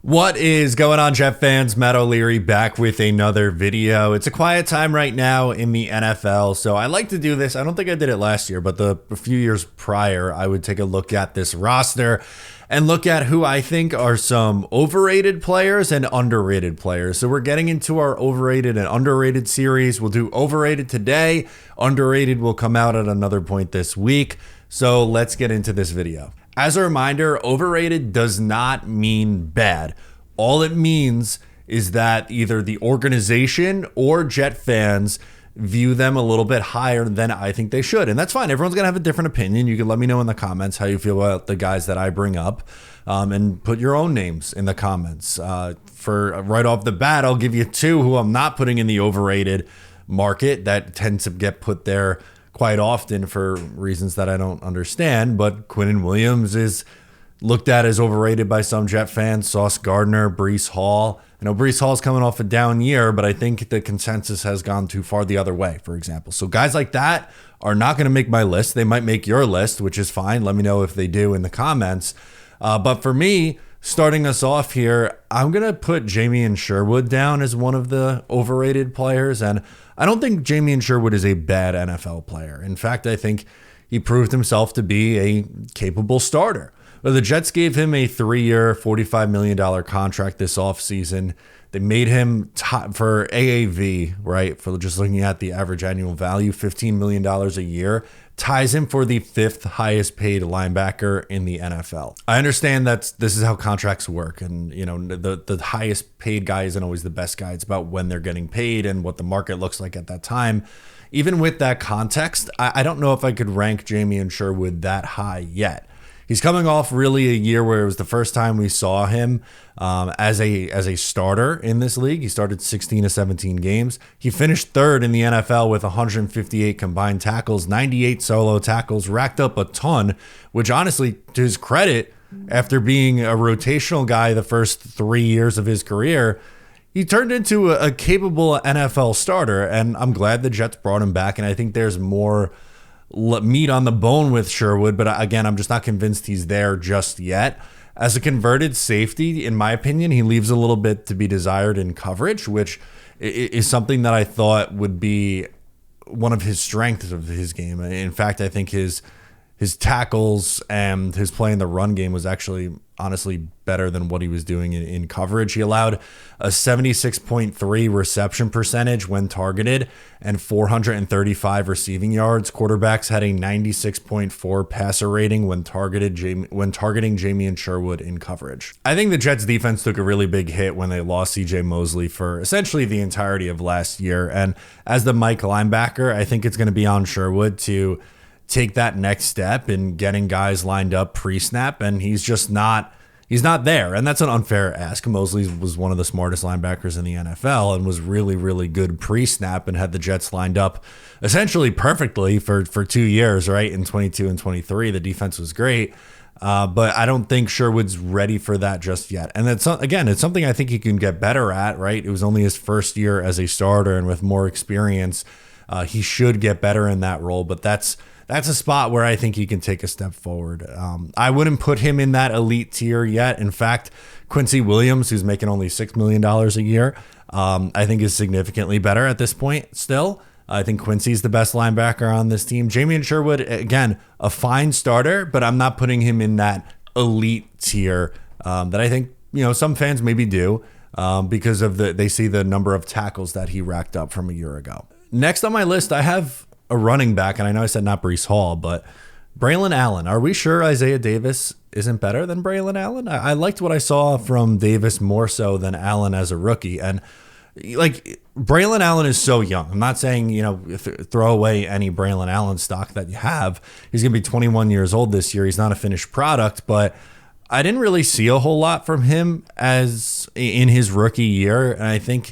What is going on, Jet fans? Matt O'Leary back with another video. It's a quiet time right now in the NFL, so I like to do this. I don't think I did it last year, but a few years prior, I would take a look at this roster and look at who I think are some overrated players and underrated players. So we're getting into our overrated and underrated series. We'll do overrated today. Underrated will come out at another point this week. So let's get into this video. As a reminder, overrated does not mean bad. All it means is that either the organization or Jet fans view them a little bit higher than I think they should. And that's fine. Everyone's going to have a different opinion. You can let me know in the comments how you feel about the guys that I bring up, and put your own names in the comments. For right off the bat, I'll give you two who I'm not putting in the overrated market that tend to get put there quite often for reasons that I don't understand, but Quinnen Williams is looked at as overrated by some Jet fans. Sauce Gardner, Breece Hall. I know Breece Hall's coming off a down year, but I think the consensus has gone too far the other way, for example. So guys like that are not going to make my list. They might make your list, which is fine. Let me know if they do in the comments. But for me, starting us off here, I'm going to put Jaime Sherwood down as one of the overrated players. And I don't think Jaime Sherwood is a bad NFL player. In fact, I think he proved himself to be a capable starter. But the Jets gave him a 3-year, $45 million contract this offseason. They made him for AAV, right? For just looking at the average annual value, $15 million a year, ties him for the 5th highest paid linebacker in the NFL. I understand that this is how contracts work. And, you know, the highest paid guy isn't always the best guy. It's about when they're getting paid and what the market looks like at that time. Even with that context, I don't know if I could rank Jaime Sherwood that high yet. He's coming off really a year where it was the first time we saw him as a starter in this league. He started 16 to 17 games. He finished 3rd in the NFL with 158 combined tackles, 98 solo tackles, racked up a ton, which honestly, to his credit, after being a rotational guy the first 3 years of his career, he turned into a capable NFL starter. And I'm glad the Jets brought him back. And I think there's more meat on the bone with Sherwood, but again, I'm just not convinced he's there just yet. As a converted safety, in my opinion, he leaves a little bit to be desired in coverage, which is something that I thought would be one of his strengths of his game. In fact, I think his tackles and his play in the run game was actually honestly better than what he was doing in coverage. He allowed a 76.3 reception percentage when targeted and 435 receiving yards. Quarterbacks had a 96.4 passer rating when targeting Jaime Sherwood in coverage. I think the Jets defense took a really big hit when they lost CJ Mosley for essentially the entirety of last year. And as the Mike linebacker, I think it's going to be on Sherwood to take that next step in getting guys lined up pre-snap, and he's not there. And that's an unfair ask. Mosley was one of the smartest linebackers in the NFL and was really, really good pre-snap and had the Jets lined up essentially perfectly for 2 years, right? In 22 and 23, the defense was great. But I don't think Sherwood's ready for that just yet. And it's something I think he can get better at, right? It was only his first year as a starter, and with more experience, he should get better in that role. But that's a spot where I think he can take a step forward. I wouldn't put him in that elite tier yet. In fact, Quincy Williams, who's making only $6 million a year, I think is significantly better at this point still. I think Quincy's the best linebacker on this team. Jaime Sherwood, again, a fine starter, but I'm not putting him in that elite tier that I think, you know, some fans maybe do because of they see the number of tackles that he racked up from a year ago. Next on my list, I have a running back, and I know I said not Breece Hall, but Braylon Allen. Are we sure Isaiah Davis isn't better than Braylon Allen? I liked what I saw from Davis more so than Allen as a rookie. And like, Braylon Allen is so young. I'm not saying, you know, throw away any Braylon Allen stock that you have. He's going to be 21 years old this year. He's not a finished product, but I didn't really see a whole lot from him as in his rookie year. And I think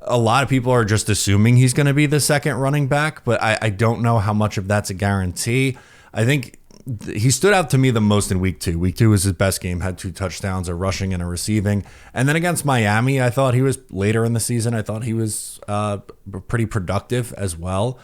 a lot of people are just assuming he's going to be the second running back, but I don't know how much of that's a guarantee. I think he stood out to me the most in week 2. Week 2 was his best game, had 2 touchdowns, a rushing and a receiving. And then against Miami, I thought he was later in the season. I thought he was pretty productive as well.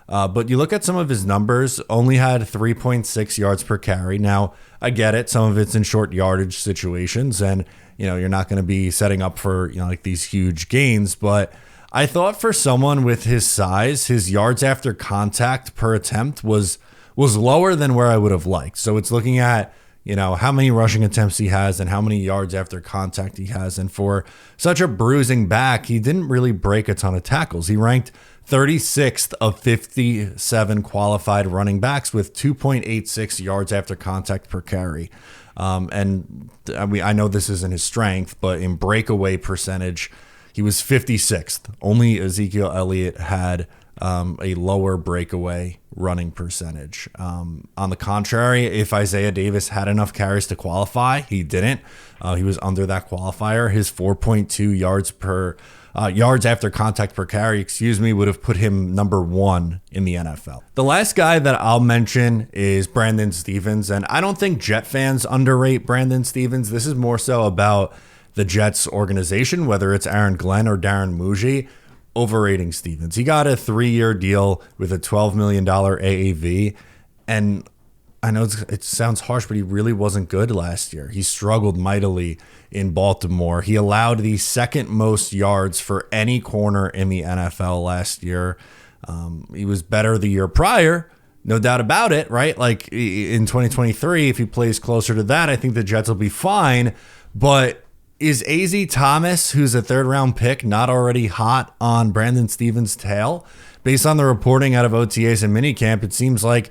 But you look at some of his numbers, only had 3.6 yards per carry. Now, I get it. Some of it's in short yardage situations, and you're not going to be setting up for, like these huge gains. But I thought for someone with his size, his yards after contact per attempt was lower than where I would have liked. So it's looking at, how many rushing attempts he has and how many yards after contact he has. And for such a bruising back, he didn't really break a ton of tackles. He ranked 36th of 57 qualified running backs with 2.86 yards after contact per carry. And I know this isn't his strength, but in breakaway percentage, he was 56th. Only Ezekiel Elliott had a lower breakaway running percentage. On the contrary, if Isaiah Davis had enough carries to qualify, he didn't. He was under that qualifier. His 4.2 yards after contact per carry, would have put him number 1 in the NFL. The last guy that I'll mention is Brandon Stephens, and I don't think Jet fans underrate Brandon Stephens. This is more so about the Jets organization, whether it's Aaron Glenn or Darren Muji, overrating Stephens. He got a 3-year deal with a $12 million AAV, and I know it sounds harsh, but he really wasn't good last year. He struggled mightily in Baltimore. He allowed the second most yards for any corner in the NFL last year. He was better the year prior, no doubt about it, right? Like in 2023, if he plays closer to that, I think the Jets will be fine. But is AZ Thomas, who's a 3rd-round pick, not already hot on Brandon Stephens' tail? Based on the reporting out of OTAs and minicamp, it seems like,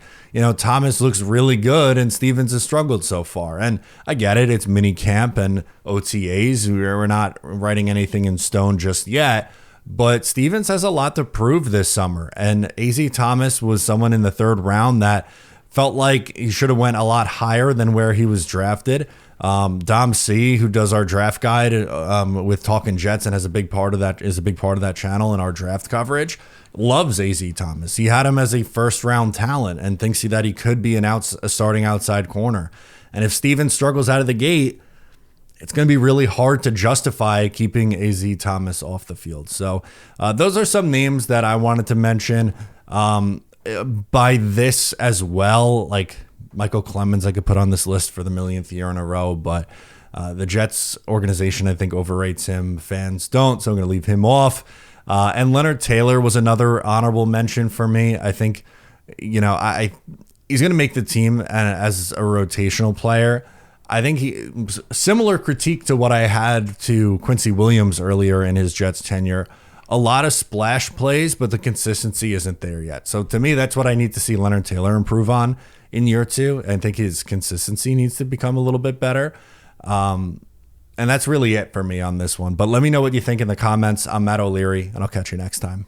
Thomas looks really good and Stephens has struggled so far. And I get it. It's minicamp and OTAs. We're not writing anything in stone just yet. But Stephens has a lot to prove this summer. And AZ Thomas was someone in the 3rd round that felt like he should have went a lot higher than where he was drafted. Dom C, who does our draft guide with Talking Jets and is a big part of that channel in our draft coverage, loves AZ Thomas. He had him as a 1st-round talent and thinks that he could be a starting outside corner. And if Stephens struggles out of the gate, it's going to be really hard to justify keeping AZ Thomas off the field. So those are some names that I wanted to mention. By this as well, like Michael Clemens, I could put on this list for the millionth year in a row, but the Jets organization, I think, overrates him. Fans don't, so I'm going to leave him off. And Leonard Taylor was another honorable mention for me. I think, he's going to make the team as a rotational player. I think similar critique to what I had to Quincy Williams earlier in his Jets tenure. A lot of splash plays, but the consistency isn't there yet. So to me, that's what I need to see Leonard Taylor improve on in year 2. I think his consistency needs to become a little bit better. And that's really it for me on this one. But let me know what you think in the comments. I'm Matt O'Leary, and I'll catch you next time.